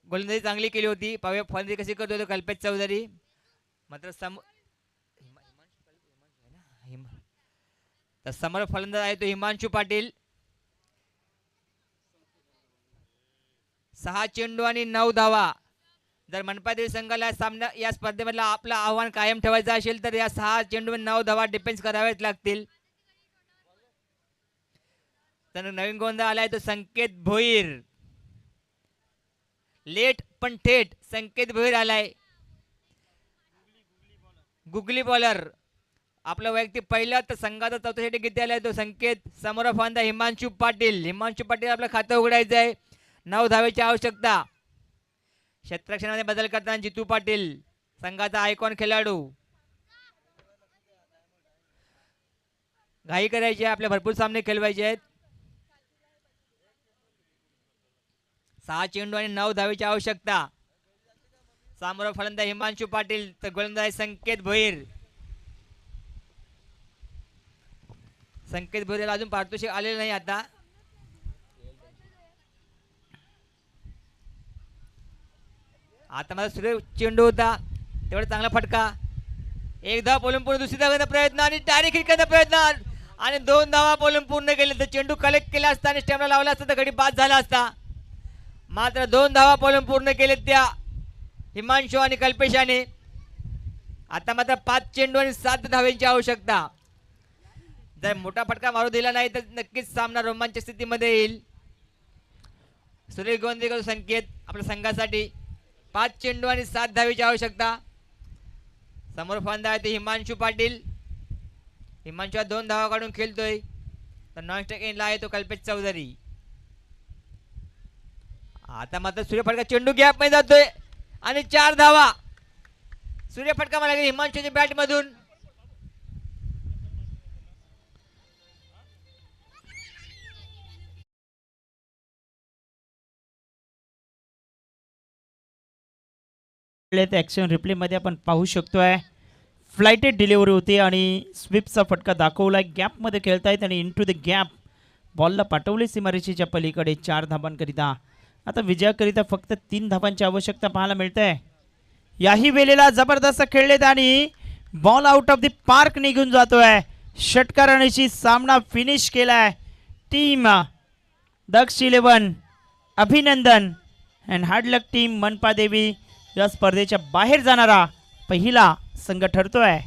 गोलंदाजी चांगली केली होती. पाहूया फंदी कशी करतो तो कल्पेश चौधरी. मात्र समोर फलंदाज आहे तो हिमांशू पाटील. 6 चेंडू आणि 9 धावा. जर मनपादेवी संघाला सामना या स्पर्धेमधला आपलं आव्हान कायम ठेवायचं असेल तर या 6 चेंडू आणि 9 धावा डिफेन्स करावेच लागतील. तर नवीन गोंधळ आलाय तो संकेत भोईर. लेट पण थेट संकेत भोईर आलाय. Googly bowler. आपलं वैयक्तिक पहिलं तर संघाचा चौथ्यासाठी किती आलाय तो संकेत. समोर फंदा हिमांशू पाटील. हिमांशू पाटील आपलं खातं उघडायचं आहे. 9 धावेची आवश्यकता. क्षेत्ररक्षणामध्ये बदल करताना जितू पाटील संघाचा आयकॉन खेळाडू. घाई करायची आहे, आपले भरपूर सामने खेळवायचे आहेत. 6 चेंडू आणि 9 धावेची आवश्यकता. समोर फलंदाज हिमांशू पाटील तर गोलंदाज संकेत भोईर. संकेत भोरेला अजून पारितोषिक आलेलं नाही आता. आता माझा सूर्य चेंडू होता तेवढा चांगला फटका. एक धाव बोलून पूर्ण दुसरी धावांचा प्रयत्न आणि डायरेक्ट हिटण्याचा प्रयत्न आणि 2 धावा बोलून पूर्ण केले. तर चेंडू कलेक्ट केला असता आणि स्टॅमिना लावला असता तर गडी बाद झाला असता. मात्र 2 धावा बोलून पूर्ण केले त्या हिमांशू आणि कल्पेशाने. आता मात्र 5 चेंडू आणि 7 धावांची आवश्यकता. जर मोठा फटका मारू दिला नाही तर नक्कीच सामना रोमांचक स्थितीमध्ये येईल. सुरेश गोंदेकर संकेत आपल्या संघासाठी 5 चेंडू आणि 7 धावेची आवश्यकता. समोर फलंदाज आहे ते हिमांशू पाटील. हिमांशू 2 धावा काढून खेळतोय. तर नॉन स्ट्राइक एंडला आहे तो कल्पेश चौधरी. आता मात्र सूर्यफटका चेंडू गॅप मध्ये जातोय आणि 4 धावा. सूर्यफटका मला हिमांशूच्या बॅट मधून. ॲक्शन रिप्लेमध्ये आपण पाहू शकतोय फ्लाइटेड डिलिव्हरी होती आणि स्वीपचा फटका दाखवलाय. गॅपमध्ये खेळतायत आणि इनटू द गॅप बॉलला पाठवले सीमारेषेच्या पलीकडे 4 धावांकरिता. आता विजयाकरिता फक्त 3 धावांची आवश्यकता पाहायला मिळते. याही वेळेला जबरदस्त खेळलेत आणि ball out of the park निघून जातोय. षटकारांशी सामना फिनिश केलाय. टीम दक्ष 11 अभिनंदन अँड हार्ड लक टीम मनपा देवी या स्पर्धेच्या बाहेर जाणारा पहिला संघ ठरतोय.